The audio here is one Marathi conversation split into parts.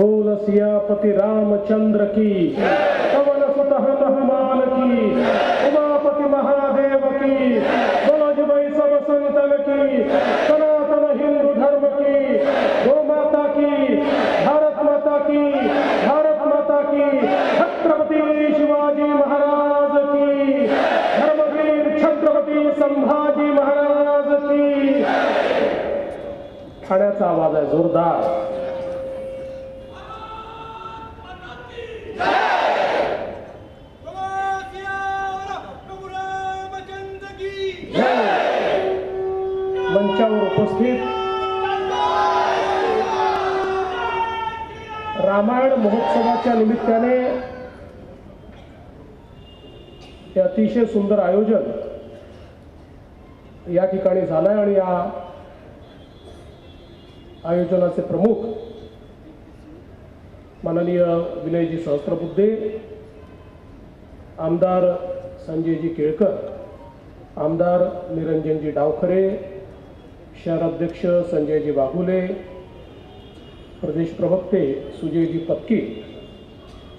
बोल सियापति रामचंद्र की, पवन सुत हनुमान की, उमापति महादेव की, बोल जय सब संतन की, सनातन हिंदू धर्म की, गो माता की, भारत माता की, भारत माता की, छत्रपति शिवाजी महाराज की, धर्मवीर छत्रपति संभाजी महाराज की। ठाण्याचा आवाज आहे जोरदार। मंचावर उपस्थित रामायण महोत्सवाच्या निमित्ताने हे अतिशय सुंदर आयोजन या ठिकाणी झालंय आणि या आयोजनाचे प्रमुख माननीय विनयजी सहस्त्रबुद्धे, आमदार संजयजी केळकर, आमदार निरंजनजी डावखरे, शहराध्यक्ष संजयजी बागुले, प्रदेश प्रवक्ते सुजयजी पत्की,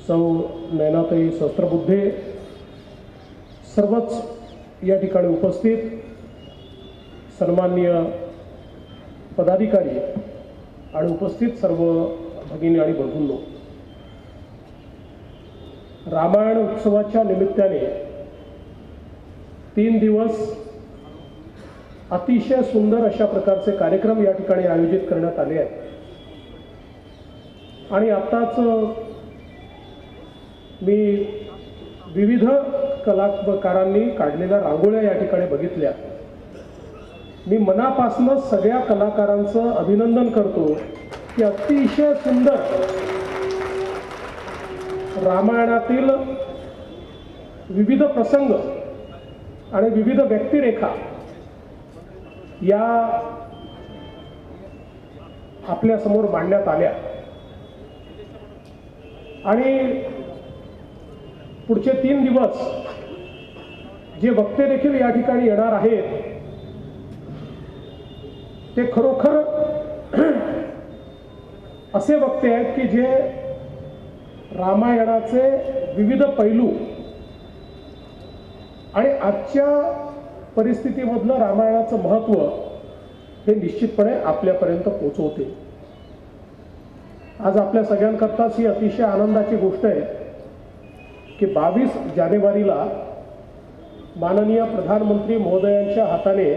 सौ नैनाताई सहस्त्रबुद्धे, सर्वच या ठिकाणी उपस्थित सन्माननीय पदाधिकारी आणि उपस्थित सर्व भगिनी आणि बंधूंनो, रामायण उत्सवाच्या निमित्ताने 3 दिवस अतिशय सुंदर अशा प्रकारचे कार्यक्रम या ठिकाणी आयोजित करण्यात आले आहेत। आणि आताच मी विविध कलाकारांनी काढलेल्या रांगोळ्या या ठिकाणी बघितल्या। मी मनापासून सगळ्या कलाकारांचं अभिनंदन करतो की अतिशय सुंदर रामायणातील विविध प्रसंग आणि विविध व्यक्तिरेखा या आपल्या समोर मांडण्यात आल्या। आणि पुढचे 3 दिवस जे वक्ते देखील या ठिकाणी येणार आहेत ते खरोखर असे वक्ते आहेत की जे रामायणाचे विविध पैलू आणि आजच्या परिस्थितीमधलं रामायणाचं महत्त्व हे निश्चितपणे आपल्यापर्यंत पोहोचवते। आज आपल्या सगळ्यांकरताच ही अतिशय आनंदाची गोष्ट आहे की 22 जानेवारीला माननीय प्रधानमंत्री महोदयांच्या हाताने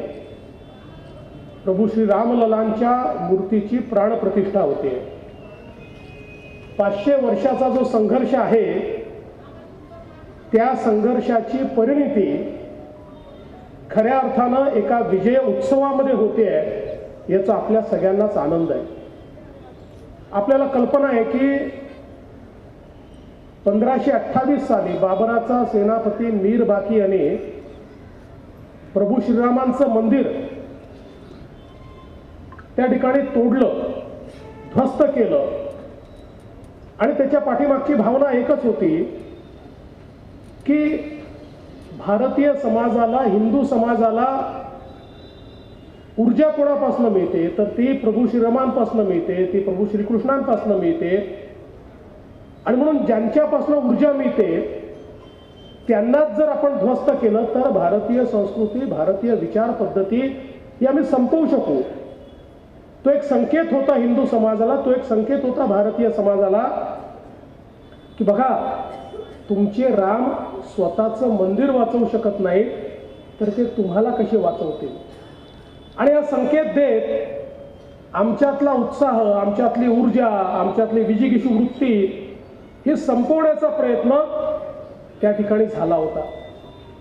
प्रभू श्री रामललांच्या मूर्तीची प्राणप्रतिष्ठा होते। 500 वर्षाचा जो संघर्ष आहे त्या संघर्षाची परिणिती खऱ्या अर्थानं एका विजय उत्सवामध्ये होते याचा आपल्या सगळ्यांनाच आनंद आहे। आपल्याला कल्पना आहे की 1528 साली बाबराचा सेनापती मीर बाकी याने प्रभू श्रीरामांचं मंदिर त्या ठिकाणी तोडलं, ध्वस्त केलं आणि त्याच्या पाठीमागची भावना एकच होती की भारतीय समाजाला, हिंदू समाजाला ऊर्जा कोणापासून मिळते तर ती प्रभू श्रीरामांपासून मिळते, ती प्रभू श्रीकृष्णांपासून मिळते। आणि म्हणून ज्यांच्यापासून ऊर्जा मिळते त्यांनाच जर आपण ध्वस्त केलं तर भारतीय संस्कृती, भारतीय विचार पद्धती ही आम्ही संपवू शकू। तो एक संकेत होता हिंदू समाजाला, तो एक संकेत होता भारतीय समाजाला की बघा, तुमचे राम स्वतःचं मंदिर वाचवू शकत नाहीत तर ते तुम्हाला कसे वाचवतील। आणि हा संकेत देत आमच्यातला उत्साह, आमच्यातली ऊर्जा, आमच्यातली विजिगीषू वृत्ती हे संपवण्याचा प्रयत्न त्या ठिकाणी झाला होता।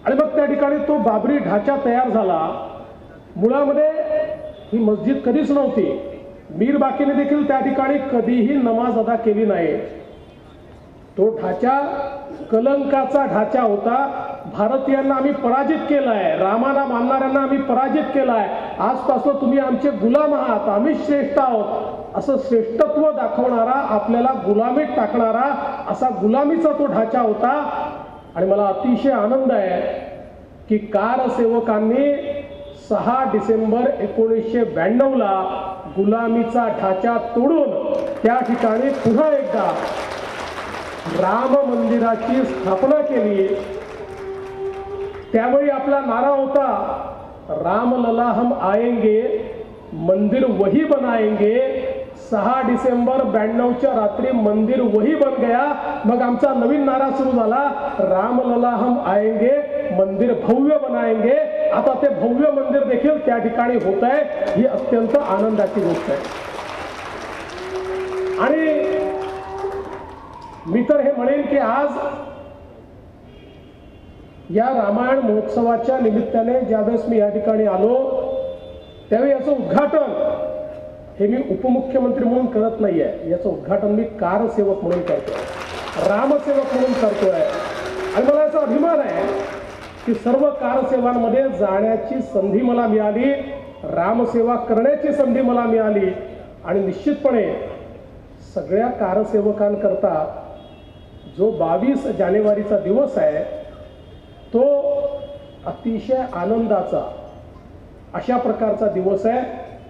आणि मग त्या ठिकाणी तो बाबरी ढाचा तयार झाला। मुळामध्ये ही मस्जिद कधीच नव्हती, मीर बाकीने देखील त्या ठिकाणी कधीही नमाज अदा केली नाही। तो ढाचा कलंकाचा ढाचा होता। भारतीयांना आम्ही पराजित केलाय, रामाला मानणाऱ्यांना आम्ही पराजित केलाय, आजपासून तुम्ही आमचे गुलाम आहात, आम्ही श्रेष्ठ आहोत असं श्रेष्ठत्व दाखवणारा, आपल्याला गुलामीत टाकणारा असा गुलामीचा तो ढाचा होता। आणि मला अतिशय आनंद आहे की कारसेवकांनी 6 डिसेंबर 1992 ला गुलामीचा ढाचा तोडून त्या ठिकाणी पुन्हा एकदा राम मंदिराची स्थापना केली। त्यावेळी आपला नारा होता, रामलला हम आएंगे, मंदिर वही बनाएंगे। 6 डिसेंबर 92च्या रात्री मंदिर वही बन गया। मग आमचा नवीन नारा सुरू झाला, रामलला हम आएंगे, मंदिर भव्य बनाएंगे। आता ते भव्य मंदिर देखील त्या ठिकाणी होत आहे, ही अत्यंत आनंदाची गोष्ट आहे। आणि मी तर हे म्हणेन की आज या रामायण महोत्सवाच्या निमित्ताने ज्यावेळेस मी या ठिकाणी आलो, त्यावेळी याचं उद्घाटन हे मी उपमुख्यमंत्री म्हणून करत नाहीये, याचं उद्घाटन मी कारसेवक म्हणून करतोय, रामसेवक म्हणून करतोय। आणि मला याचा अभिमान आहे की सर्व कारसेवांमध्ये जाण्याची संधी मला मिळाली, रामसेवा करण्याची संधी मला मिळाली। आणि निश्चितपणे सगळ्या कारसेवकांकरता जो 22 जानेवारीचा दिवस आहे तो अतिशय आनंदाचा अशा प्रकारचा दिवस आहे।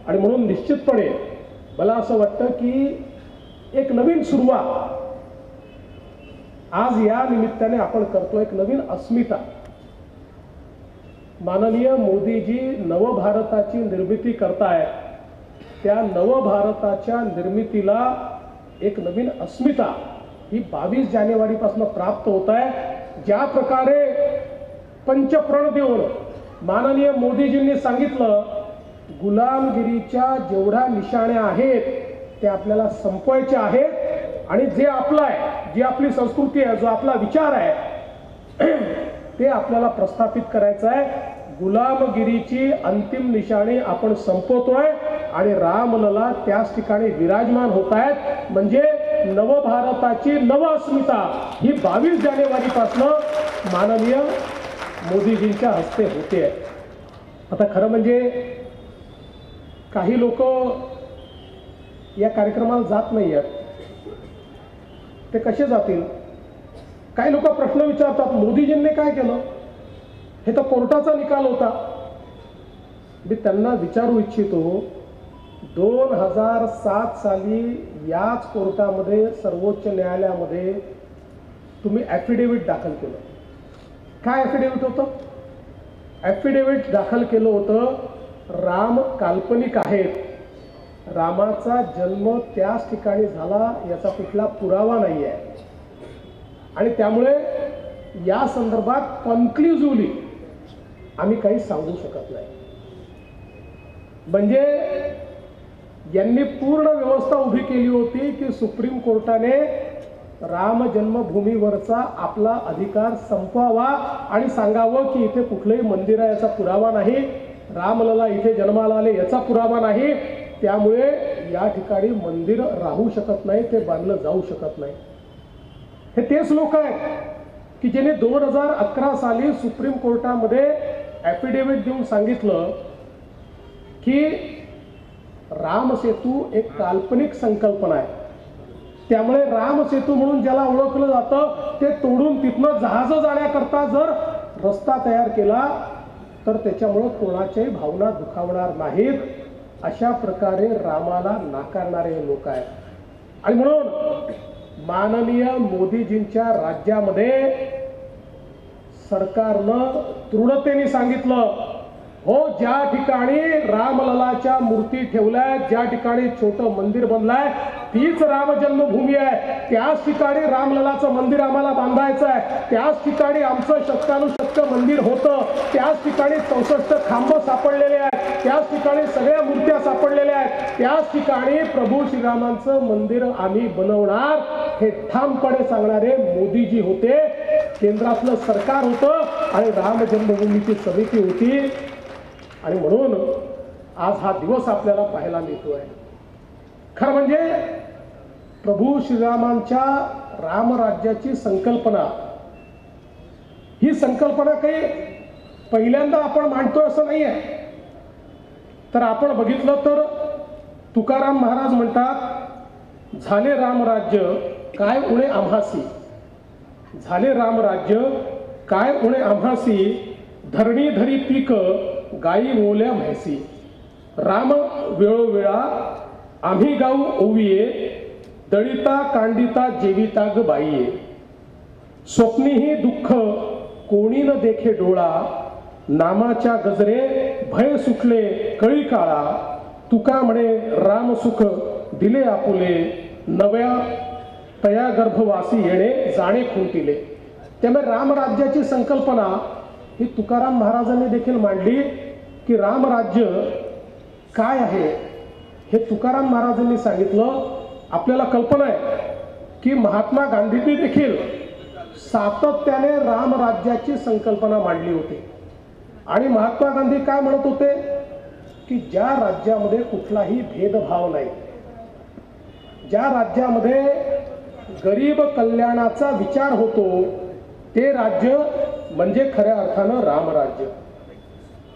आणि म्हणून निश्चितपणे मला असं वाटतं की एक नवीन सुरुवात आज या निमित्ताने आपण करतो, एक नवीन अस्मिता। माननीय मोदीजी नवभारताची निर्मिती करतायत, त्या नवभारताच्या निर्मितीला एक नवीन अस्मिता ही 22 जानेवारीपासून प्राप्त होत आहे। ज्या प्रकारे पंचप्रण देऊन माननीय मोदीजींनी सांगितलं, गुलामगिरीच्या जेवढ्या निशाण्या आहेत त्या आपल्याला संपवायच्या आहेत, आणि जे आपलं आहे, जी आपली संस्कृती आहे, जो आपला विचार आहे ते आपल्याला प्रस्थापित करायचं आहे। गुलामगिरीची अंतिम निशाणी आपण संपवतोय आणि रामलला त्याच ठिकाणी विराजमान होत आहेत। म्हणजे नवभारताची नव अस्मिता ही 22 जानेवारीपासून माननीय मोदीजींच्या हस्ते होते। आता खरं म्हणजे काही लोक या कार्यक्रमाला जात नाही आहेत, ते कसे जातील? काही लोक प्रश्न विचारतात, मोदीजींनी काय केलं? हे तर कोर्टाचा निकाल होता। मी त्यांना विचारू इच्छितो, 2007 साली याच कोर्टामध्ये, सर्वोच्च न्यायालयामध्ये तुम्ही ॲफिडेव्हिट दाखल केलं। काय ॲफिडेव्हिट होतं? ॲफिडेव्हिट दाखल केलं होतं, राम काल्पनिक आहेत, रामाचा जन्म त्याच ठिकाणी झाला याचा कुठला पुरावा नाही आहे, आणि त्यामुळे या संदर्भात कन्क्लुझिव्हली आम्ही काही सांगू शकत नाही। म्हणजे यांनी पूर्ण व्यवस्था उभी केली होती की सुप्रीम कोर्टाने राम जन्मभूमीवरचा आपला अधिकार संपवावा आणि सांगावं की इथे कुठलंही मंदिर आहे याचा पुरावा नाही, रामलला इथे जन्माला आले याचा पुरावा नाही, त्यामुळे या ठिकाणी मंदिर राहू शकत नाही, ते बांधलं जाऊ शकत नाही। हे तेच लोक आहेत की ज्यांनी 2011 साली सुप्रीम कोर्टामध्ये ॲफिडेव्हिट देऊन सांगितलं की राम सेतू एक काल्पनिक संकल्पना आहे, त्यामुळे राम सेतू म्हणून ज्याला ओळखलं जातं ते तोडून तिथनं जहाज जाण्याकरता जर रस्ता तयार केला तर त्याच्यामुळे कोणाच्याही भावना दुखावणार नाहीत, अशा प्रकारे रामाला नाकारणारे हे लोक आहेत। आणि म्हणून माननीय मोदीजींच्या राज्यामध्ये सरकारनं दृढतेने सांगितलं, हो ज्या ठिकाणी रामललाच्या मूर्ती ठेवल्यात, ज्या ठिकाणी छोटं मंदिर बनलंय तीच राम जन्मभूमी आहे, त्याच ठिकाणी रामललाचं मंदिर आम्हाला बांधायचं आहे, त्याच ठिकाणी आमचं शतकानुशतक मंदिर होतं, त्याच ठिकाणी 64 खांब सापडलेले आहेत, त्याच ठिकाणी सगळ्या मूर्त्या सापडलेल्या आहेत, त्याच ठिकाणी प्रभू श्रीरामांचं मंदिर आम्ही बनवणार, हे ठामपणे सांगणारे मोदीजी होते, केंद्रातलं सरकार होतं आणि राम जन्मभूमीची समिती होती। आणि म्हणून आज हा दिवस आपल्याला पाहायला मिळतोय। खरं म्हणजे प्रभू श्रीरामांच्या रामराज्याची संकल्पना, ही संकल्पना काही पहिल्यांदा आपण मांडतोय असं नाही आहे। तर आपण बघितलं तर तुकाराम महाराज म्हणतात, झाले रामराज्य काय उणे आम्हासी, झाले रामराज्य काय उणे आम्हासी, धरणी धरी पीक गायी मोल्या म्हैसी, राम वेळोवेळा आम्ही गाऊ ओविये, दळिता कांडिता जेविता ग बाईये, स्वप्नीही दुःख कोणी न देखे डोळा, नामाच्या गजरे भय सुटले कळी काळा, तुका म्हणे राम सुख दिले आपुले, नव्या तया गर्भवासी येणे जाणे खुंटिले. त्यामुळे रामराज्याची संकल्पना ही तुकाराम महाराजांनी देखील मांडली की रामराज्य काय आहे हे तुकाराम महाराजांनी सांगितलं. आपल्याला कल्पना आहे की महात्मा गांधींनी देखील सातत्याने रामराज्याची संकल्पना मांडली होती. आणि महात्मा गांधी काय म्हणत होते की ज्या राज्यामध्ये कुठलाही भेदभाव नाही, ज्या राज्यामध्ये गरीब कल्याणाचा विचार होतो, ते राज्य म्हणजे खऱ्या अर्थानं रामराज्य.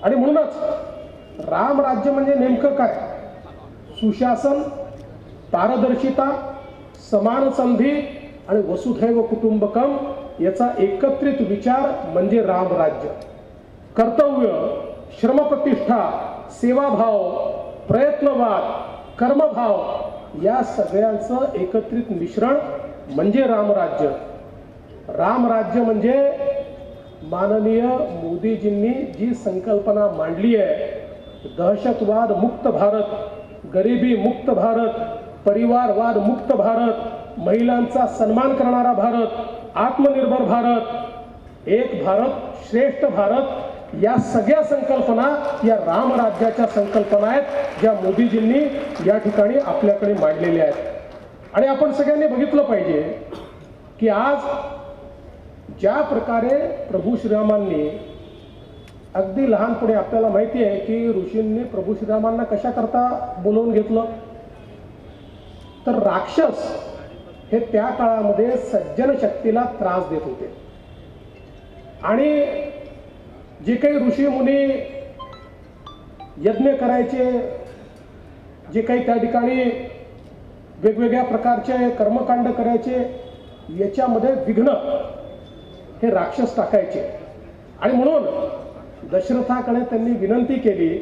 आणि म्हणूनच रामराज्य म्हणजे नेमकं काय? सुशासन, पारदर्शिता, समान संधी आणि वसुधैव कुटुंबकम याचा एकत्रित विचार म्हणजे रामराज्य. कर्तव्य, श्रमप्रतिष्ठा, सेवाभाव, प्रयत्नवाद, कर्मभाव या सगळ्यांचं एकत्रित मिश्रण म्हणजे रामराज्य. रामराज्य म्हणजे माननीय मोदीजींनी जी संकल्पना मांडली आहे, दहशतवाद मुक्त भारत, गरिबी मुक्त भारत, परिवारवाद मुक्त भारत, महिलांचा सन्मान करणारा भारत, आत्मनिर्भर भारत, एक भारत श्रेष्ठ भारत, या सगळ्या संकल्पना या रामराज्याच्या संकल्पना आहेत, ज्या मोदीजींनी या ठिकाणी आपल्याकडे मांडलेल्या आहेत. आणि आपण सगळ्यांनी बघितलं पाहिजे की आज ज्या प्रकारे प्रभू श्रीरामांनी, अगदी लहानपणी आपल्याला माहिती आहे की ऋषींनी प्रभू श्रीरामांना कशा करता बोलवून घेतलं, तर राक्षस हे त्या काळामध्ये सज्जन शक्तीला त्रास देत होते. आणि जे काही ऋषी मुनी यज्ञ करायचे, जे काही त्या ठिकाणी वेगवेगळ्या प्रकारचे कर्मकांड करायचे, याच्यामध्ये विघ्न हे राक्षस टाकायचे. आणि म्हणून दशरथाकडे त्यांनी विनंती केली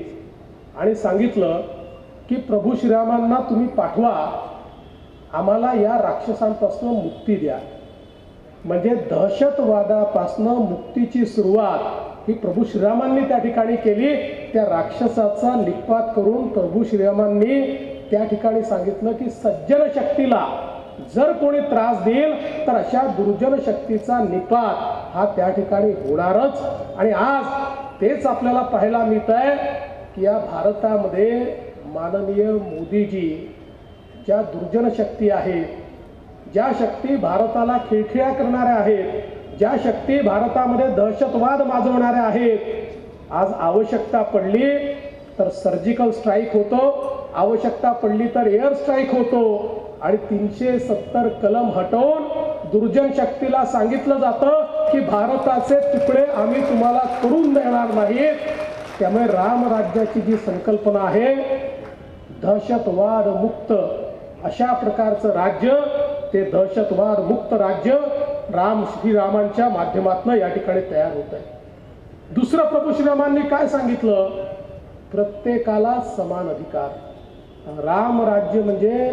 आणि सांगितलं की प्रभू श्रीरामांना तुम्ही पाठवा, आम्हाला या राक्षसांपासून मुक्ती द्या. म्हणजे दहशतवादापासून मुक्तीची सुरुवात ही प्रभू श्रीरामांनी त्या ठिकाणी केली. त्या राक्षसाचा निपात करून प्रभू श्रीरामांनी त्या ठिकाणी सांगितलं की सज्जन शक्तीला जर कोणी त्रास देईल तर अशा दुर्जन शक्तीचा निपात हा त्या ठिकाणी होणारच. आणि आज तेच आपल्याला पाहायला मिळत आहे की या भारतामध्ये माननीय मोदीजी ज्या दुर्जन शक्ती आहेत, ज्या शक्ती भारताला खिळखिळा करणाऱ्या आहेत, ज्या शक्ती भारतामध्ये दहशतवाद माजवणाऱ्या आहेत, आज आवश्यकता पडली तर सर्जिकल स्ट्राईक होतो, आवश्यकता पडली तर एअर स्ट्राईक होतो. आणि 370 कलम हटवून दुर्जन शक्तीला सांगितलं जातं की भारताचे तुकडे आम्ही तुम्हाला करून देणार नाहीत. त्यामुळे रामराज्याची जी संकल्पना आहे, दहशतवाद मुक्त अशा प्रकारचं राज्य, ते दहशतवाद मुक्त राज्य श्रीरामांच्या माध्यमातून या ठिकाणी तयार होत आहे. दुसरं प्रभू श्रीरामांनी काय सांगितलं? प्रत्येकाला समान अधिकार. रामराज्य म्हणजे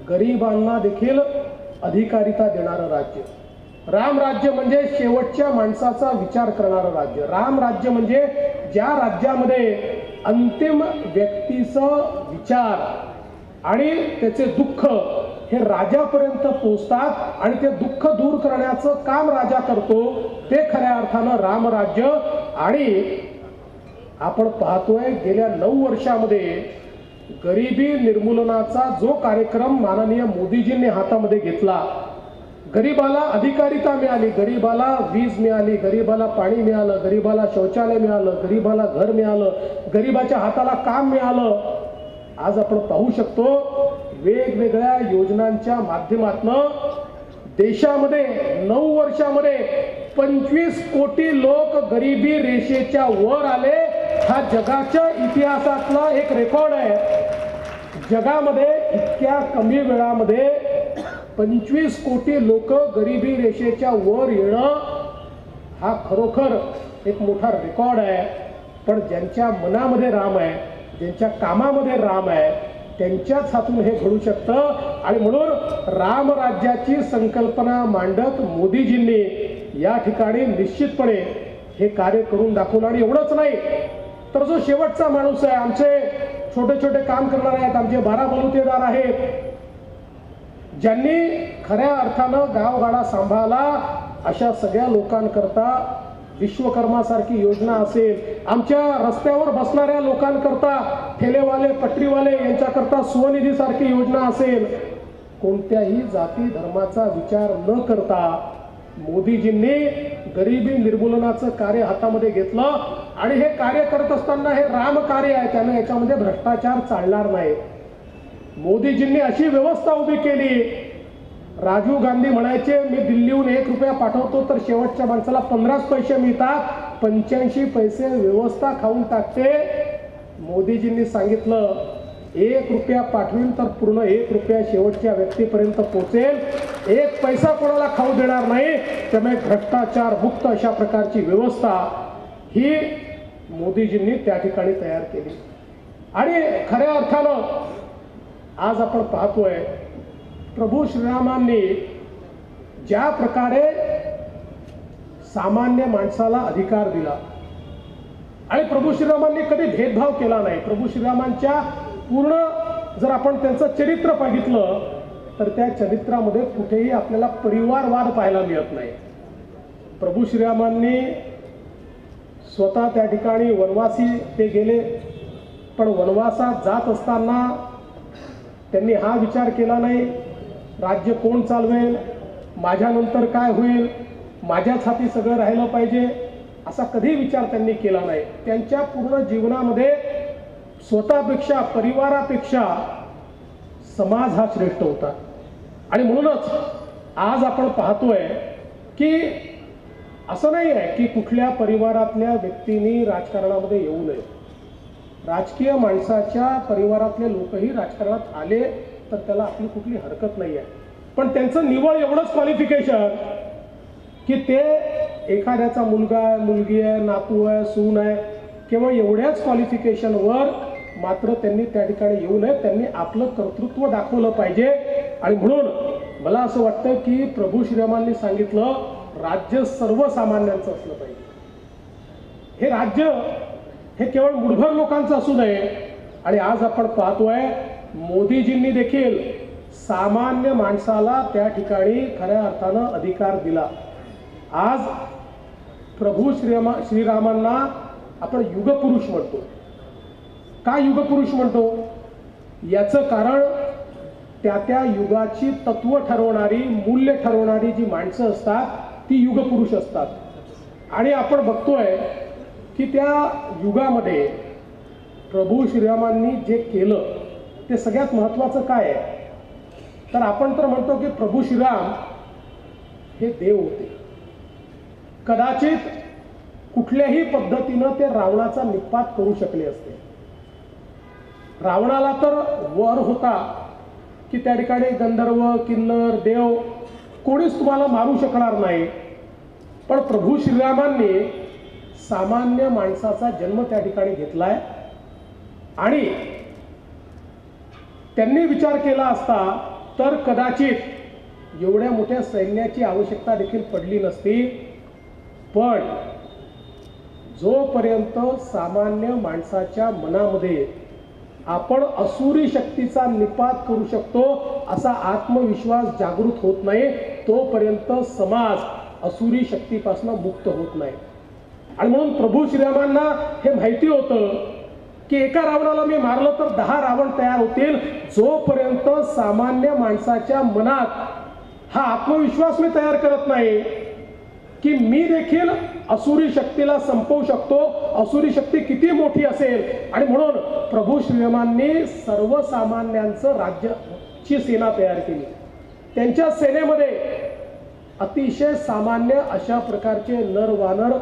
गरिबांना देखील अधिकारिता देणारं राज्य. रामराज्य म्हणजे शेवटच्या माणसाचा विचार करणारं राज्य. रामराज्य म्हणजे ज्या राज्यामध्ये अंतिम व्यक्तीचं विचार आणि त्याचे दुःख हे राजापर्यंत पोहोचतात आणि ते दुःख दूर करण्याचं काम राजा करतो, ते खऱ्या अर्थानं रामराज्य. आणि आपण पाहतोय गेल्या 9 वर्षामध्ये गरिबी निर्मूलनाचा जो कार्यक्रम माननीय मोदीजींनी हातामध्ये घेतला, गरीबाला अधिकारिता मिळाली, गरीबाला वीज मिळाली, गरीबाला पाणी मिळालं, गरीबाला शौचालय मिळालं, गरीबाला घर मिळालं, गरीबाच्या हाताला काम मिळालं. आज आपण पाहू शकतो वेगवेगळ्या योजनांच्या माध्यमातून देशामध्ये 9 वर्षामध्ये 25 कोटी लोक गरिबी रेषेच्या वर आले. हा जगाच्या इतिहासातला एक रेकॉर्ड आहे. जगामध्ये इतक्या कमी वेळामध्ये 25 कोटी लोक गरिबी रेषेच्या वर येणं हा खरोखर एक मोठा रेकॉर्ड आहे. पण ज्यांच्या मनामध्ये राम आहे, ज्यांच्या कामामध्ये राम आहे, त्यांच्याच हातून हे घडू शकतं. आणि म्हणून रामराज्याची संकल्पना मांडत मोदीजींनी या ठिकाणी निश्चितपणे हे कार्य करून दाखवलं. आणि एवढंच नाही तर जो शेवटचा माणूस आहे, आमचे छोटे छोटे काम करणारे आहेत, आमचे 12 बलुतेदार आहेत, ज्यांनी खऱ्या अर्थानं गावगाडा सांभाळला, अशा सगळ्या लोकांकरता विश्वकर्मासारखी योजना असेल, आमच्या रस्त्यावर बसणाऱ्या लोकांकरता, ठेलेवाले पटरीवाले यांच्याकरता स्वनिधीसारखी योजना असेल, कोणत्याही जाती धर्माचा विचार न करता मोदीजींनी गरिबी निर्मूलनाचं कार्य हातामध्ये घेतलं. आणि हे कार्य करत असताना हे राम कार्य आहे, त्यानं याच्यामध्ये भ्रष्टाचार चालणार नाही. मोदीजींनी अशी व्यवस्था उभी केली. राजीव गांधी म्हणायचे, मी दिल्लीहून 1 रुपया पाठवतो तर शेवटच्या माणसाला 15 पैसे मिळतात, 85 पैसे व्यवस्था खाऊन टाकते. मोदीजींनी सांगितलं, 1 रुपया पाठवीन तर पूर्ण 1 रुपया शेवटच्या व्यक्तीपर्यंत पोहोचेल, 1 पैसा कोणाला खाऊ देणार नाही. त्यामुळे भ्रष्टाचार मुक्त अशा प्रकारची व्यवस्था ही मोदीजींनी त्या ठिकाणी तयार केली. आणि खऱ्या अर्थानं आज आपण पाहतोय, प्रभू श्रीरामांनी ज्या प्रकारे सामान्य माणसाला अधिकार दिला, आणि प्रभू श्रीरामांनी कधी भेदभाव केला नाही. प्रभू श्रीरामांच्या पूर्ण जर आपण त्यांचं चरित्र बघितलं तर त्या चरित्रामध्ये कुठेही आपल्याला परिवारवाद पाहायला मिळत नाही. प्रभू श्रीरामांनी स्वतः त्या ठिकाणी वनवासी ते गेले, पण वनवासात जात असताना त्यांनी हा विचार केला नाही, राज्य कोण चालवेल, माझ्यानंतर काय होईल, माझ्याच हाती सगळं राहिलं पाहिजे, असा कधी विचार त्यांनी केला नाही. त्यांच्या पूर्ण जीवनामध्ये स्वतःपेक्षा, परिवारापेक्षा समाज हा श्रेष्ठ होता. आणि म्हणूनच आज आपण पाहतोय की असं नाही आहे की कुठल्या परिवारातल्या व्यक्तींनी राजकारणामध्ये येऊ नये. राजकीय माणसाच्या परिवारातले लोकही राजकारणात आले तर त्याला आपली कुठली हरकत नाही आहे. पण त्यांचं निवड एवढंच क्वालिफिकेशन की ते एखाद्याचा मुलगा आहे, मुलगी आहे, नातू आहे, सून आहे, किंवा एवढ्याच क्वालिफिकेशनवर मात्र त्यांनी त्या ठिकाणी येऊ नये. त्यांनी आपलं कर्तृत्व दाखवलं पाहिजे. आणि म्हणून मला असं वाटतं की प्रभू श्रीरामांनी सांगितलं, राज्य सर्वसामान्यांचं असलं पाहिजे. हे राज्य हे केवळ मुठभर लोकांचं असू नये. आणि आज आपण पाहतोय मोदीजींनी देखील सामान्य माणसाला त्या ठिकाणी खऱ्या अर्थानं अधिकार दिला. आज प्रभू श्रीरामांना आपण युगपुरुष म्हणतो. का युगपुरुष म्हणतो? याचं कारण त्या त्या युगाची तत्व ठरवणारी, मूल्य ठरवणारी जी माणसं असतात ती युगपुरुष असतात. आणि आपण बघतोय की त्या युगामध्ये प्रभू श्रीरामांनी जे केलं ते सगळ्यात महत्त्वाचं काय आहे, तर आपण तर म्हणतो की प्रभू श्रीराम हे देव होते. कदाचित कुठल्याही पद्धतीनं ते रावणाचा निपात करू शकले असते. रावणाला तर वर होता की त्या ठिकाणी गंधर्व, किन्नर, देव कोणीच तुम्हाला मारू शकणार नाही. पण प्रभू श्रीरामांनी सामान्य माणसाचा जन्म त्या ठिकाणी घेतलाय. आणि त्यांनी विचार केला असता तर कदाचित एवढ्या मोठ्या सैन्याची आवश्यकता देखील पडली नसती. पण जोपर्यंत सामान्य माणसाच्या मनामध्ये आपण असुरी शक्तीचा निपात करू शकतो असा आत्मविश्वास जागृत होत नाही, तोपर्यंत समाज असुरी शक्तीपासून मुक्त होत नाही. आणि म्हणून प्रभू श्रीरामांना हे माहिती होतं की एका रावणाला मी मारलं तर 10 रावण तयार होतील. जोपर्यंत सामान्य माणसाच्या मनात हा आत्मविश्वास मी तयार करत नाही की मी देखील असुरी शक्तीला संपवू शकतो, असुरी शक्ती किती मोठी असेल. आणि म्हणून प्रभू श्रीरामांनी सर्वसामान्यांचं राज्याची सेना तयार केली. त्यांच्या सेनेमध्ये अतिशय सामान्य अशा प्रकारचे नर वानर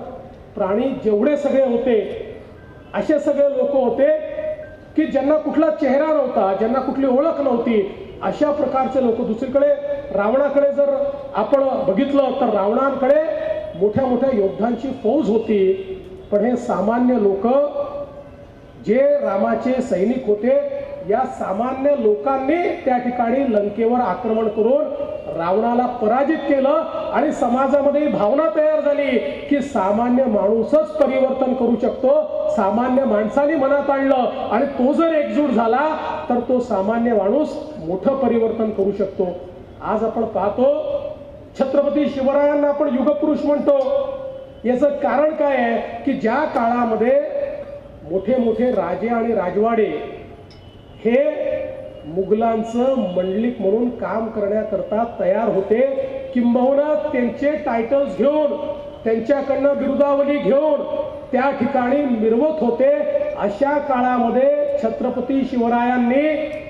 प्राणी जेवढे सगळे होते असे सगळे लोक होते की ज्यांना कुठला चेहरा नव्हता, ज्यांना कुठली ओळख नव्हती, अशा प्रकारचे लोक. दुसरीकडे रावणाकडे जर आपण बघितलं तर रावणाकडे मोठ्या मोठ्या योद्धांची फौज होती. पण हे सामान्य लोक जे रामाचे सैनिक होते या सामान्य लोकांनी त्या ठिकाणी लंकेवर आक्रमण करून रावणाला पराजित केलं आणि समाजामध्ये भावना तयार झाली की सामान्य माणूसच परिवर्तन करू शकतो, सामान्य माणसाने मनात आणलं आणि तो जर एकजूट झाला तर तो सामान्य माणूस मोठं परिवर्तन करू शकतो. आज आपण पाहतो छत्रपती शिवरायांना आपण युगपुरुष म्हणतो. याचं कारण काय आहे की ज्या काळामध्ये मोठे मोठे राजे आणि राजवाडे हे मुघलांचं मंडलिक म्हणून काम करण्याकरता तयार होते, किंबहुना त्यांचे टायटल्स घेऊन त्यांच्याकडनं बिरुदावली घेऊन त्या ठिकाणी मिरवत होते, अशा काळामध्ये छत्रपती शिवरायांनी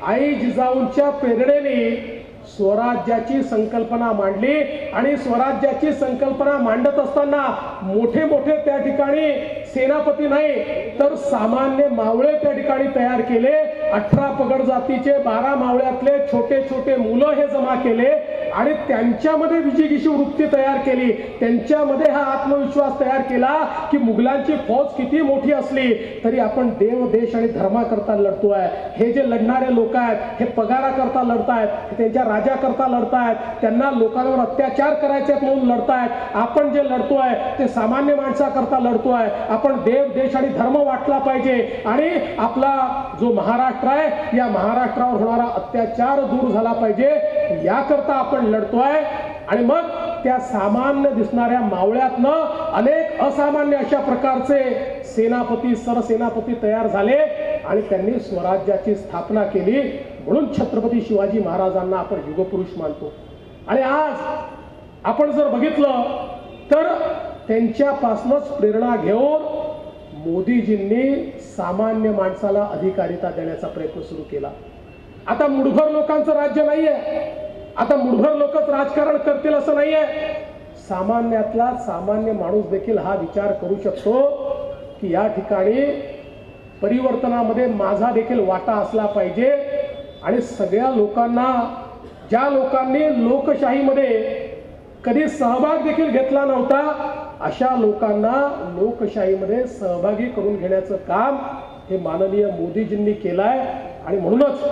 आई जिजाऊंच्या प्रेरणेने स्वराज्याची संकल्पना मांडली आणि स्वराज्याची संकल्पना मांडत असताना मोठे मोठे त्या ठिकाणी सेनापती नाही तर सामान्य मावळे त्या ठिकाणी तयार केले. 18 पगड जातीचे 12 मावळ्यातले छोटे छोटे मुलं हे जमा केले आणि त्यांच्यामध्ये विजिगीषू वृत्ती तयार केली, त्यांच्यामध्ये हा आत्मविश्वास तयार केला की मुघलांची फौज किती मोठी असली तरी आपण देव देश आणि धर्माकरता लढतोय. हे जे लढणारे लोक आहेत हे पगाराकरता लढतायत, त्यांच्या राजाकरता लढतायत, त्यांना लोकांवर अत्याचार करायचे म्हणून लढतायत. आपण जे लढतोय ते सामान्य माणसाकरता लढतोय. आपण देव देश आणि धर्म वाटला पाहिजे आणि आपला जो महाराष्ट्र आहे या महाराष्ट्रावर होणारा अत्याचार दूर झाला पाहिजे, याकरता आपण लढतोय. आणि मग त्या सामान्य दिसणाऱ्या मावळ्यातनं अनेक असामान्य अशा प्रकारचे सेनापती सरसेनापती तयार झाले आणि त्यांनी स्वराज्याची स्थापना केली. म्हणून छत्रपती शिवाजी महाराजांना आपण युगपुरुष मानतो. आणि आज आपण जर बघितलं तर त्यांच्यापासूनच प्रेरणा घेऊन मोदीजींनी सामान्य माणसाला अधिकारिता देण्याचा प्रयत्न सुरू केला. आता मुठभर लोकांचं राज्य नाहीये, आता मुठभर लोकच राजकारण करतील असं नाहीये. सामान्यातला सामान्य माणूस देखील हा विचार करू शकतो की या ठिकाणी परिवर्तनामध्ये माझा देखील वाटा असला पाहिजे. आणि सगळ्या लोकांना, ज्या लोकांनी लोकशाहीमध्ये कधी सहभाग देखील घेतला नव्हता, अशा लोकांना लोकशाहीमध्ये सहभागी करून घेण्याचं काम हे माननीय मोदीजींनी केलंय. आणि म्हणूनच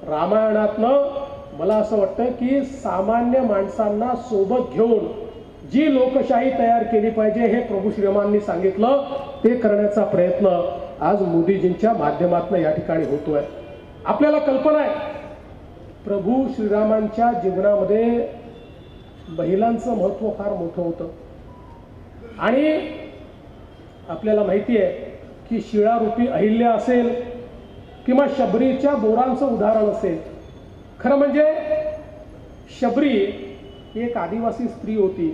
रामायणातनं मला असं वाटतं की सामान्य माणसांना सोबत घेऊन जी लोकशाही तयार केली पाहिजे हे प्रभू श्रीरामांनी सांगितलं, ते करण्याचा प्रयत्न आज मोदीजींच्या माध्यमातून या ठिकाणी होतोय. आपल्याला कल्पना आहे प्रभू श्रीरामांच्या जीवनामध्ये महिलांचं महत्त्व फार मोठं होतं. आणि आपल्याला माहिती आहे की शिळारूपी अहिल्या असेल किंवा शबरीच्या बोरांचं उदाहरण असेल. खरं म्हणजे शबरी ही एक आदिवासी स्त्री होती,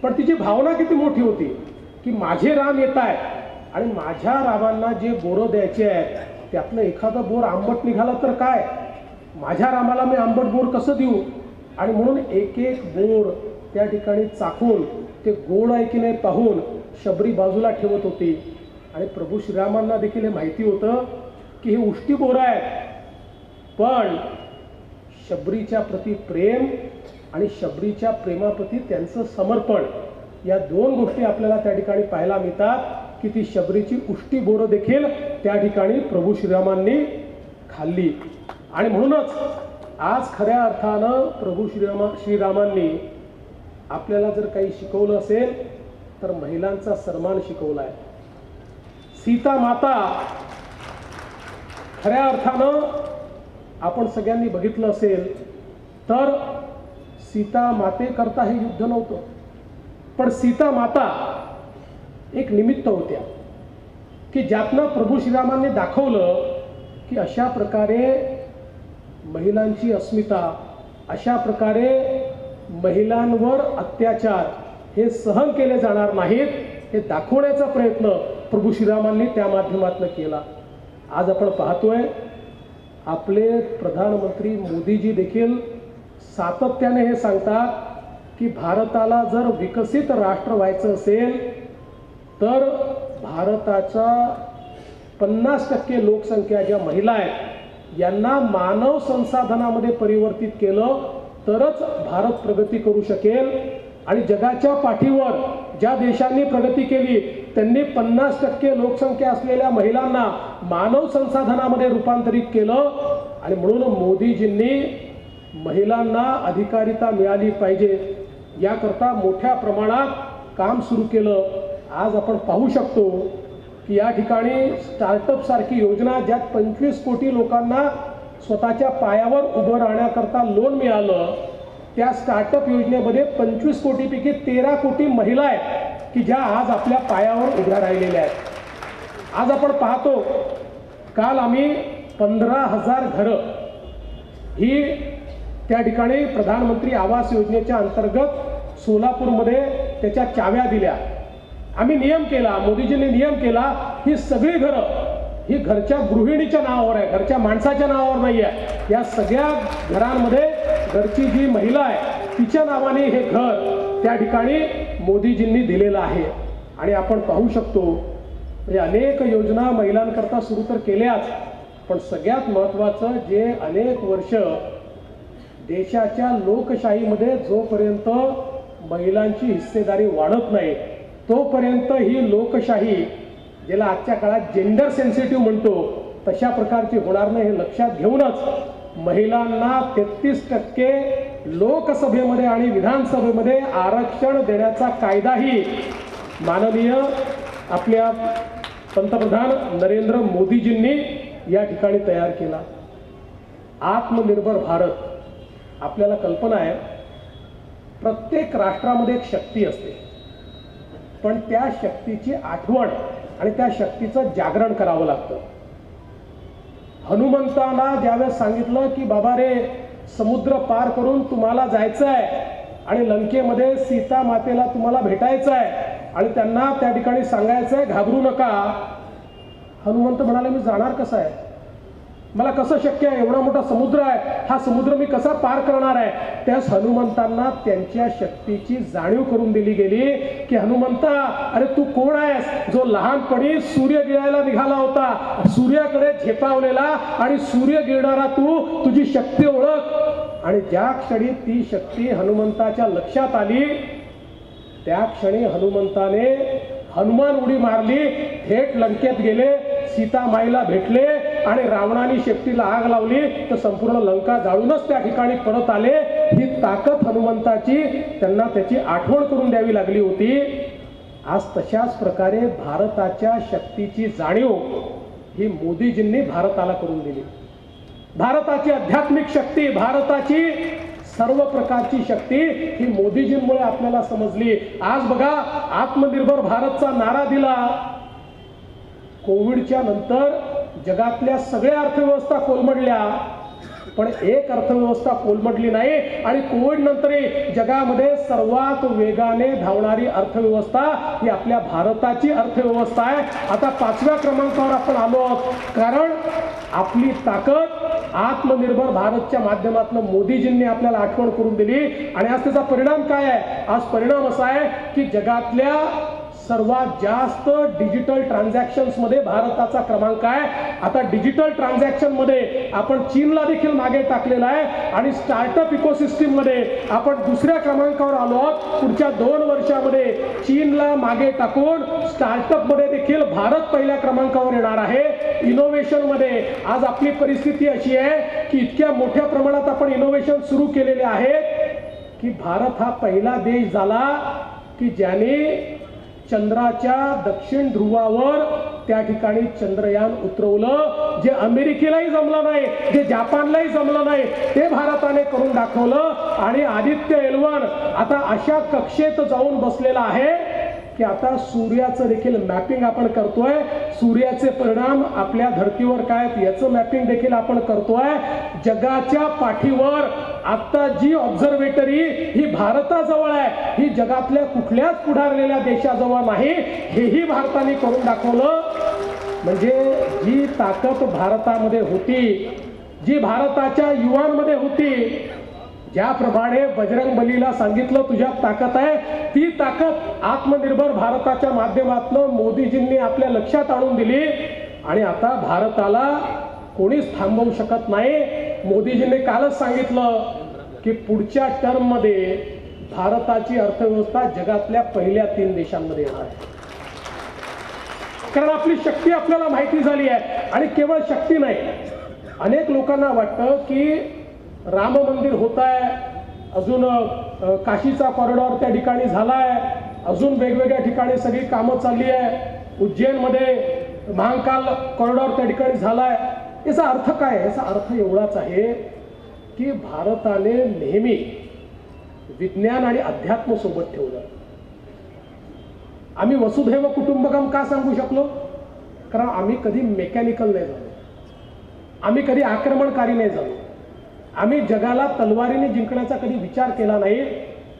पण तिची भावना किती मोठी होती की माझे राम येत आहेत आणि माझ्या रामांना जे बोरं द्यायचे आहेत त्यातलं एखादं बोर आंबट निघालं तर काय, माझ्या रामाला मी आंबट बोर कसं देऊ. आणि म्हणून एक एक बोर त्या ठिकाणी चाखून ते गोड आहे की नाही पाहून शबरी बाजूला ठेवत होती. आणि प्रभू श्रीरामांना देखील हे माहिती होतं की हे उष्टी बोरं आहेत, पण शबरीच्या प्रती प्रेम आणि शबरीच्या प्रेमाप्रती त्यांचं समर्पण, या दोन गोष्टी आपल्याला त्या ठिकाणी पाहायला मिळतात की ती शबरीची उष्टी बोरं देखील त्या ठिकाणी प्रभू श्रीरामांनी खाल्ली. आणि म्हणूनच आज खऱ्या अर्थानं प्रभू श्रीरामांनी आपल्याला जर काही शिकवलं असेल तर महिलांचा सन्मान शिकवला आहे. सीता माता खऱ्या अर्थानं आपण सगळ्यांनी बघितलं असेल तर सीता मातेकरता हे युद्ध नव्हतं, पण सीता माता एक निमित्त होत्या की ज्यातनं प्रभू श्रीरामांनी दाखवलं की अशा प्रकारे महिलांची अस्मिता, अशा प्रकारे महिलांवर अत्याचार हे सहन केले जाणार नाहीत, हे दाखवण्याचा प्रयत्न प्रभू श्रीरामांनी त्या माध्यमातून केला. आज आपण पाहतोय आपले प्रधानमंत्री मोदीजी देखील सातत्याने हे सांगतात की भारताला जर विकसित राष्ट्र व्हायचं असेल तर भारताच्या 50% लोकसंख्या ज्या महिला आहेत यांना मानव संसाधनामध्ये परिवर्तित केलं तरच भारत प्रगती करू शकेल. आणि जगाच्या पाठीवर ज्या देशांनी प्रगती केली त्यांनी 50% लोकसंख्या असलेल्या महिलांना मानव संसाधनामध्ये रूपांतरित केलं आणि म्हणून मोदीजींनी महिलांना अधिकारिता मिळाली पाहिजे याकरता मोठ्या प्रमाणात काम सुरू केलं. आज आपण पाहू शकतो की या ठिकाणी स्टार्टअप सारखी योजना ज्यात 25 कोटी लोकांना स्वतःच्या पायावर उभं राहण्याकरता लोन मिळालं, त्या स्टार्टअप योजनेमध्ये 25 कोटीपैकी 13 कोटी महिला आहेत की ज्या आज आपल्या पायावर उभ्या राहिलेल्या आहेत. आज आपण पाहतो, काल आम्ही 15,000 घरं ही त्या ठिकाणी प्रधानमंत्री आवास योजनेच्या अंतर्गत सोलापूरमध्ये त्याच्या चाव्या दिल्या. आम्ही नियम केला, मोदीजींनी नियम केला, ही सगळी घरं ही घरच्या गृहिणीच्या नावावर आहे, घरच्या माणसाच्या नावावर नाही आहे. या सगळ्या घरांमध्ये घरची जी महिला आहे तिच्या नावाने हे घर त्या ठिकाणी मोदीजींनी दिलेलं आहे. आणि आपण पाहू शकतो म्हणजे अनेक योजना महिलांकरता सुरू तर केल्याच, पण सगळ्यात महत्त्वाचं जे अनेक वर्ष देशाच्या लोकशाहीमध्ये जोपर्यंत महिलांची हिस्सेदारी वाढत नाही तोपर्यंत ही लोकशाही, ज्याला आजच्या काळात जेंडर सेन्सिटिव्ह म्हणतो, तशा प्रकारची होणार नाही. हे लक्षात घेऊनच महिलांना 33% लोकसभेमध्ये आणि विधानसभेमध्ये आरक्षण देण्याचा कायदाही माननीय आपल्या पंतप्रधान नरेंद्र मोदीजींनी या ठिकाणी तयार केला. आत्मनिर्भर भारत, आपल्याला कल्पना आहे प्रत्येक राष्ट्रामध्ये एक शक्ती असते, पण त्या शक्तीची आठवण आणि त्या शक्तीचं जागरण करावं लागतं. हनुमंतांना ज्यावेळेस सांगितलं की बाबा रे, समुद्र पार करून तुम्हाला जायचं आहे आणि लंकेमध्ये सीता मातेला तुम्हाला भेटायचं आहे आणि त्यांना त्या ठिकाणी सांगायचं आहे घाबरू नका, हनुमंत म्हणाले मी जाणार कसं आहे, मला कसं शक्य आहे, एवढा मोठा समुद्र आहे, हा समुद्र मी कसा पार करणार आहे. त्यास हनुमंतांना त्यांच्या शक्तीची जाणीव करून दिली गेली की हनुमंता, अरे तू कोण आहेस, जो लहानपणी सूर्य गिळायला निघाला होता, सूर्याकडे झेपावलेला आणि सूर्य गिळणारा तू, तुझी शक्ती ओळख. आणि ज्या क्षणी ती शक्ती हनुमंताच्या लक्षात आली त्या क्षणी हनुमंताने हनुमान उडी मारली, थेट लंकेत गेले, सीता माईला भेटले आणि रावणाने शेपटीला आग लावली तर संपूर्ण लंका जाळूनच त्या ठिकाणी परत आले. ही ताकद हनुमंताची त्यांना त्याची आठवण करून द्यावी लागली होती. आज तशाच प्रकारे भारताच्या शक्तीची जाणीव ही मोदीजींनी भारताला करून दिली. भारताची आध्यात्मिक शक्ती, भारताची सर्व प्रकारची शक्ती ही मोदीजींमुळे आपल्याला समजली. आज बघा, आत्मनिर्भर भारतचा नारा दिला. कोविडच्या नंतर जगातल्या सगळ्या अर्थव्यवस्था कोलमडल्या, पण एक अर्थव्यवस्था कोलमडली नाही. आणि कोविड नंतरही जगामध्ये सर्वात वेगाने धावणारी अर्थव्यवस्था ही आपल्या भारताची अर्थव्यवस्था आहे. आता 5व्या क्रमांकावर आपण आलो आहोत, कारण आपली ताकद आत्मनिर्भर भारतच्या माध्यमातून मोदीजींनी आपल्याला आठवण करून दिली. आणि आज त्याचा परिणाम काय आहे? आज परिणाम असा आहे की जगातल्या सर्वात जास्त डिजिटल ट्रान्झॅक्शन्स मध्ये भारताचा क्रमांक आहे. आता डिजिटल ट्रान्झॅक्शन मध्ये आपण चीनला देखील मागे टाकलेला आहे आणि स्टार्टअप इकोसिस्टीम मध्ये आपण 2ऱ्या क्रमांकावर आलो आहोत. पुढच्या 2 वर्षामध्ये चीनला मागे टाकून स्टार्टअप मध्ये देखील भारत पहिल्या क्रमांकावर येणार आहे. इनोव्हेशन मध्ये आज आपली परिस्थिती अशी आहे की इतक्या मोठ्या प्रमाणात आपण इनोव्हेशन सुरू केलेले आहेत की भारत हा पहिला देश झाला की ज्याने चंद्राच्या दक्षिण ध्रुवावर त्या ठिकाणी चंद्रयान उतरवलं. जे अमेरिकेलाही जमलं नाही, जे जपानलाही जमलं नाही, ते भारताने करून दाखवलं. आणि आदित्य L1 आता अशा कक्षेत जाऊन बसलेला आहे की आता सूर्याचं देखील मॅपिंग आपण करतोय. सूर्याचे परिणाम आपल्या धर्तीवर काय आहेत याचं मॅपिंग देखील आपण करतोय. जगाच्या पाठीवर आता जी ऑब्झर्वेटरी ही भारताजवळ आहे, ही जगातल्या कुठल्याच पुढारलेल्या देशाजवळ नाही, हेही भारताने करून दाखवलं. म्हणजे जी ताकद भारतामध्ये होती, जी भारताच्या युवांमध्ये होती, ज्याप्रमाणे बजरंग बलीला सांगितलं तुझ्यात ताकद आहे, ती ताकद आत्मनिर्भर भारताच्या माध्यमातून मोदीजींनी आपल्या लक्षात आणून दिली. आणि आता भारताला कोणीच थांबवू शकत नाही. मोदीजींनी कालच सांगितलं की पुढच्या टर्म मध्ये भारताची अर्थव्यवस्था जगातल्या पहिल्या 3 देशांमध्ये येणार आहे. कारण आपली शक्ती आपल्याला माहिती झाली आहे. आणि केवळ शक्ती नाही, अनेक लोकांना वाटतं की राम मंदिर होत आहे, अजून काशीचा कॉरिडॉर त्या ठिकाणी झालाय, अजून वेगवेगळ्या ठिकाणी सगळी कामं चालली आहे, उज्जैनमध्ये महाकाल कॉरिडॉर त्या ठिकाणी झालाय. याचा अर्थ काय? याचा अर्थ एवढाच आहे की भारताने नेहमी विज्ञान आणि अध्यात्म सोबत ठेवलं. आम्ही वसुधैव कुटुंबकम का सांगू शकलो? कारण आम्ही कधी मेकॅनिकल नाही झालो, आम्ही कधी आक्रमणकारी नाही झालो, आम्ही जगाला तलवारीने जिंकण्याचा कधी विचार केला नाही.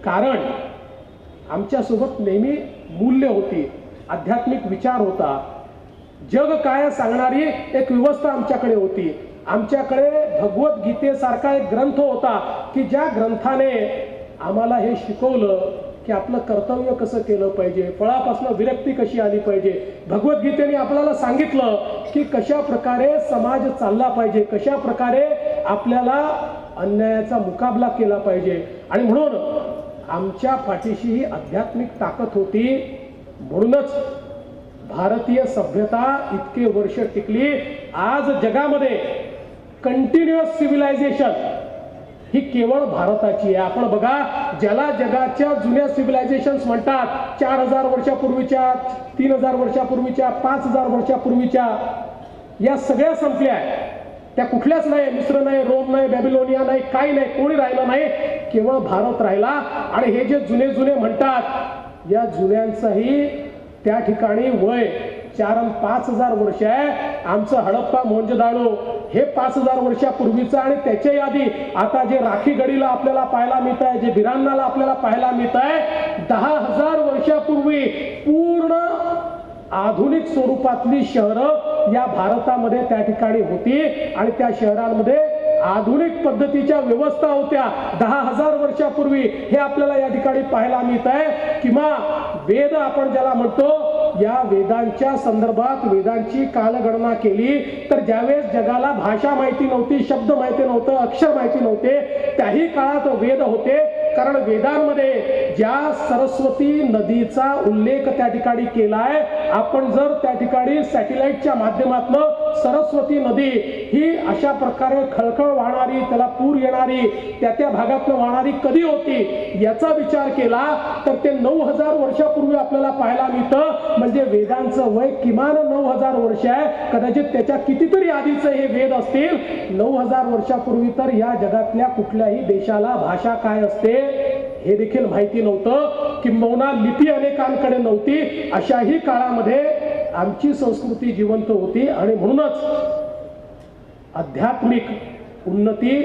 कारण आमच्यासोबत नेहमी मूल्य होती, आध्यात्मिक विचार होता, जग काय सांगणारी एक व्यवस्था आमच्याकडे होती. आमच्याकडे भगवद्गीतेसारखा एक ग्रंथ होता की ज्या ग्रंथाने आम्हाला हे शिकवलं की आपलं कर्तव्य कसं केलं पाहिजे, फळापासून विरक्ती कशी आली पाहिजे. भगवद्गीतेने आपल्याला सांगितलं की कशा प्रकारे समाज चालला पाहिजे, कशा प्रकारे आपल्याला अन्यायाचा मुकाबला केला पाहिजे. आणि म्हणून आमच्या पाठीशी ही आध्यात्मिक ताकद होती. म्हणूनच भारतीय सभ्यता इतके वर्ष टिकली. आज जगामध्ये कंटिन्युअस सिव्हिलायझेशन ही केवळ भारताची आहे. आपण बघा, ज्याला जगाच्या जुन्या सिव्हिलायझेशन्स म्हणतात, 4000 वर्षापूर्वीच्या, 3000 वर्षापूर्वीच्या, 5000 वर्षापूर्वीच्या, या सगळ्या संपल्या आहेत. त्या कुठल्याच नाही, मिस्र नाही, रोम नाही, बॅबिलोनिया नाही, काही नाही, कोणी राहिलं नाही, केवळ भारत राहिला. आणि हे जे जुने जुने म्हणतात, या जुन्यांचाही त्या ठिकाणी वय 4 आणि 5000 वर्ष आहे. आमचं हडप्पा मोहनजोदाडो हे 5000 वर्षापूर्वीचं. आणि त्याच्याही आधी आता जे राखी गडीला आपल्याला पाहायला मिळत आहे, जे बिरांनाला आपल्याला पाहायला मिळत आहे, 10,000 वर्षापूर्वी पूर्ण आधुनिक स्वरूपातली शहरं या भारतामध्ये त्या ठिकाणी होती. आणि त्या शहरांमध्ये आधुनिक पद्धतीच्या व्यवस्था होत्या 10,000 वर्षापूर्वी. हे आपल्याला या ठिकाणी पाहायला मिळत आहे. किंवा वेद आपण ज्याला म्हणतो, या वेदांच्या संदर्भात वेदांची कालगणना केली तर ज्यावेळेस जगाला भाषा माहिती नव्हती, शब्द माहिती नव्हतं, अक्षर माहिती नव्हते, त्याही काळात वेद होते. कारण वेदांमध्ये ज्या सरस्वती नदीचा उल्लेख त्या ठिकाणी केलाय, आपण जर त्या ठिकाणी सॅटेलाइटच्या माध्यमातून सरस्वती नदी ही अशा प्रकारे खळखळ वाहणारी, त्याला पूर येणारी, त्या भागातून वाहणारी कधी होती याचा विचार केला तर ते 9000 वर्षापूर्वी आपल्याला पाहायला मिळतं. म्हणजे वेदांचं वय किमान 9000 वर्ष आहे. कदाचित त्याच्या कितीतरी आधीचे हे वेद असतील. 9000 वर्षापूर्वी तर या जगातल्या कुठल्याही देशाला भाषा काय असते हे देखील माहिती नव्हतं. किंबहुना लिपी अनेकांकडे नव्हती. अशाही काळामध्ये आमची संस्कृती जिवंत होती. आणि म्हणूनच आध्यात्मिक उन्नती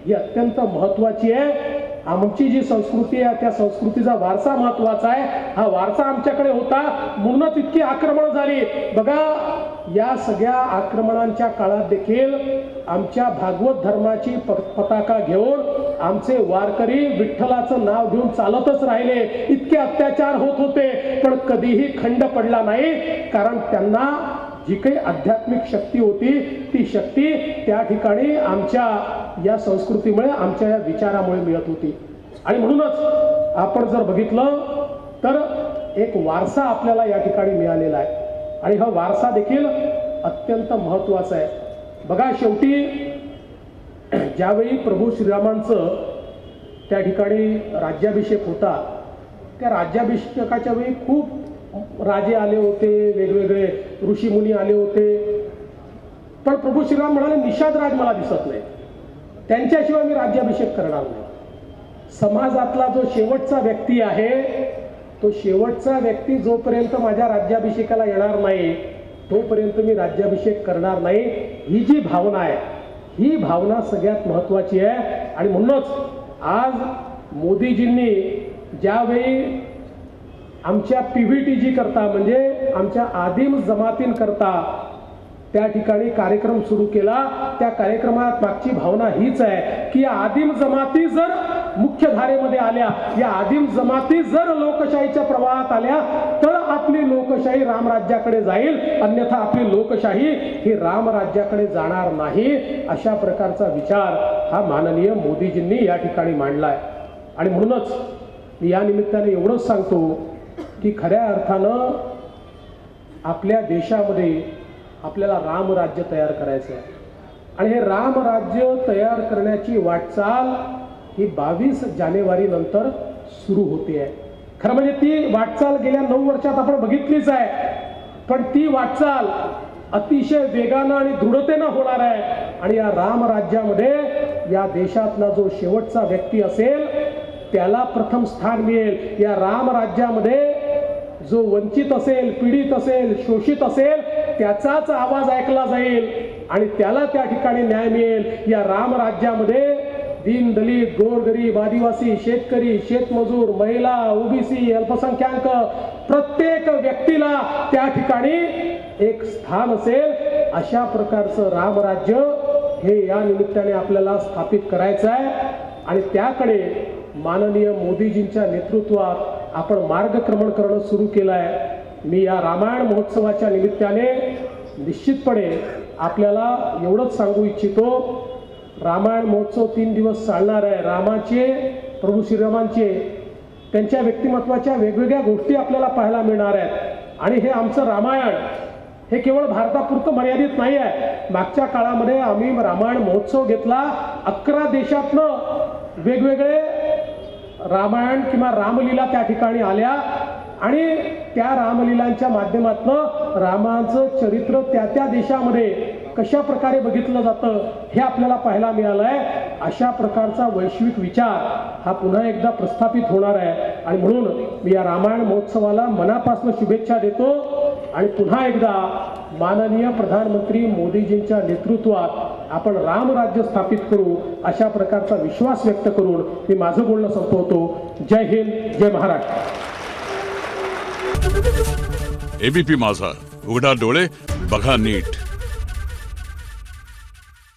ही अत्यंत महत्वाची आहे. आमची जी संस्कृती आहे त्या संस्कृतीचा वारसा महत्वाचा आहे. हा वारसा आमच्याकडे होता, म्हणूनच इतकी आक्रमण झाली. बघा, या सगळ्या आक्रमणांच्या काळात देखील आमच्या भागवत धर्माची पताका घेऊन आमचे वारकरी विठ्ठलाचं नाव घेऊन चालतच राहिले. इतके अत्याचार होत होते पण कधीही खंड पडला नाही. कारण त्यांना जी काही आध्यात्मिक शक्ती होती ती शक्ती त्या ठिकाणी आमच्या या संस्कृतीमुळे, आमच्या या विचारामुळे मिळत होती. आणि म्हणूनच आपण जर बघितलं तर एक वारसा आपल्याला या ठिकाणी मिळालेला आहे. आणि हा वारसा देखील अत्यंत महत्वाचा आहे. बघा, शेवटी ज्यावेळी प्रभू श्रीरामांचं त्या ठिकाणी राज्याभिषेक होता, त्या राज्याभिषेकाच्या वेळी खूप राजे आले होते, वेगवेगळे ऋषीमुनी आले होते. पण प्रभू श्रीराम म्हणाले, निषाद राज मला दिसत नाही, त्यांच्याशिवाय मी राज्याभिषेक करणार नाही. समाजातला जो शेवटचा व्यक्ती आहे, तो शेवटचा व्यक्ती जोपर्यंत माझ्या राज्याभिषेकाला येणार नाही तोपर्यंत मी राज्याभिषेक करणार नाही. ही जी भावना आहे, ही भावना सगळ्यात महत्वाची आहे. आणि म्हणूनच आज मोदीजींनी ज्यावेळी आमच्या PVTG करता, म्हणजे आमच्या आदिम जमातींकरता त्या ठिकाणी कार्यक्रम सुरू केला, त्या कार्यक्रमात मागची भावना हीच आहे की या आदिम जमाती जर मुख्य धारेमध्ये आल्या, या आदिम जमाती जर लोकशाहीच्या प्रवाहात आल्या तर आपली लोकशाही रामराज्याकडे जाईल, अन्यथा आपली लोकशाही ही रामराज्याकडे जाणार नाही. अशा प्रकारचा विचार हा माननीय मोदीजींनी या ठिकाणी मांडलाय. आणि म्हणूनच मी या निमित्ताने एवढंच सांगतो की खऱ्या अर्थानं आपल्या देशामध्ये आपल्याला रामराज्य तयार करायचं आहे आणि हे रामराज्य तयार करण्याची वाटचाल ही 22 जानेवारी नंतर सुरू होते आहे. खरं म्हणजे ती वाटचाल गेल्या 9 वर्षात आपण बघितलीच आहे, पण ती वाटचाल अतिशय वेगानं आणि दृढतेनं होणार आहे आणि या रामराज्यामध्ये या देशातला जो शेवटचा व्यक्ती असेल त्याला प्रथम स्थान मिळेल. या रामराज्यामध्ये जो वंचित असेल, पीडित असेल, शोषित असेल त्याचाच आवाज ऐकला जाईल आणि त्याला त्या ठिकाणी न्याय मिळेल. या रामराज्यामध्ये दीन दलित, गोरगरीब, आदिवासी, शेतकरी, शेतमजूर, महिला, ओबीसी, अल्पसंख्याक प्रत्येक व्यक्तीला त्या ठिकाणी एक स्थान असेल. अशा प्रकारचं रामराज्य हे या निमित्ताने आपल्याला स्थापित करायचं आहे आणि त्याकडे माननीय मोदीजींच्या नेतृत्वात आपण मार्गक्रमण करणं सुरू केलं आहे. मी या रामायण महोत्सवाच्या निमित्ताने निश्चितपणे आपल्याला एवढंच सांगू इच्छितो, रामायण महोत्सव 3 दिवस चालणार आहे. रामाचे, प्रभू श्रीरामांचे, त्यांच्या व्यक्तिमत्वाच्या वेगवेगळ्या गोष्टी आपल्याला पाहायला मिळणार आहेत आणि हे आमचं रामायण हे केवळ भारतापुरतं मर्यादित नाही आहे. मागच्या काळामध्ये आम्ही रामायण महोत्सव घेतला. 11 देशातनं वेगवेगळे रामायण किंवा रामलीला त्या ठिकाणी आल्या आणि त्या रामलीलांच्या माध्यमातून रामाचं चरित्र त्या त्या देशामध्ये कशा प्रकारे बघितलं जातं हे आपल्याला पाहायला मिळालं आहे. अशा प्रकारचा वैश्विक विचार हा पुन्हा एकदा प्रस्थापित होणार आहे आणि म्हणून मी या रामायण महोत्सवाला मनापासून शुभेच्छा देतो आणि पुन्हा एकदा माननीय प्रधानमंत्री मोदीजींच्या नेतृत्वात आपण रामराज्य स्थापित करू अशा प्रकारचा विश्वास व्यक्त करून मी माझं बोलणं संपवतो. जय हिंद, जय महाराष्ट्र. एबीपी माझा, उघडा डोळे बघा नीट.